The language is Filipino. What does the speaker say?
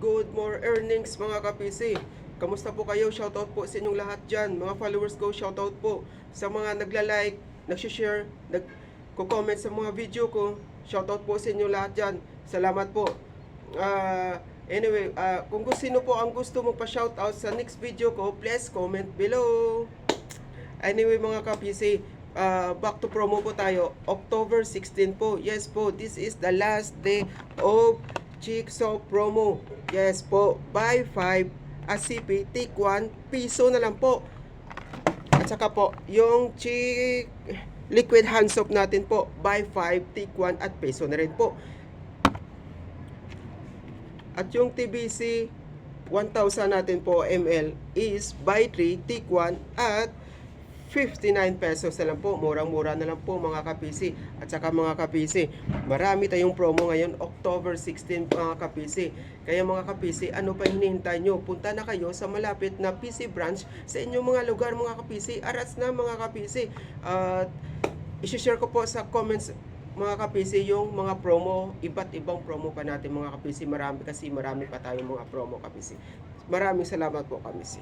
good more earnings mga kapisi. Kamusta po kayo? Shoutout po sa inyong lahat dyan. Mga followers ko, shoutout po sa mga nagla-like, nag-share, nag-comment sa mga video ko. Shoutout po sa inyong lahat dyan. Salamat po. Anyway, kung sino po ang gusto mo pa-shoutout sa next video ko, please comment below. Anyway mga kapisi, back to promo po tayo. October 16 po. Yes po, this is the last day of Jigsaw promo. Yes po, buy 5 ACP, take 1 piso na lang po. At saka po, yung liquid hand soap natin po, buy 5, take 1 at piso na rin po. At yung TBC 1,000 natin po ml is buy 3, take 1 at 59 pesos na lang po. Murang-mura na lang po mga kapisi. At saka mga kapisi, marami tayong promo ngayon, October 16 mga kapisi. Kaya mga kapisi, ano pa hinihintay nyo? Punta na kayo sa malapit na PC branch sa inyong mga lugar mga kapisi. Arats na mga kapisi. I-share ko po sa comments mga kapisi yung mga promo, iba't ibang promo pa natin mga kapisi. Marami pa tayong mga promo kapisi. Maraming salamat po kapisi.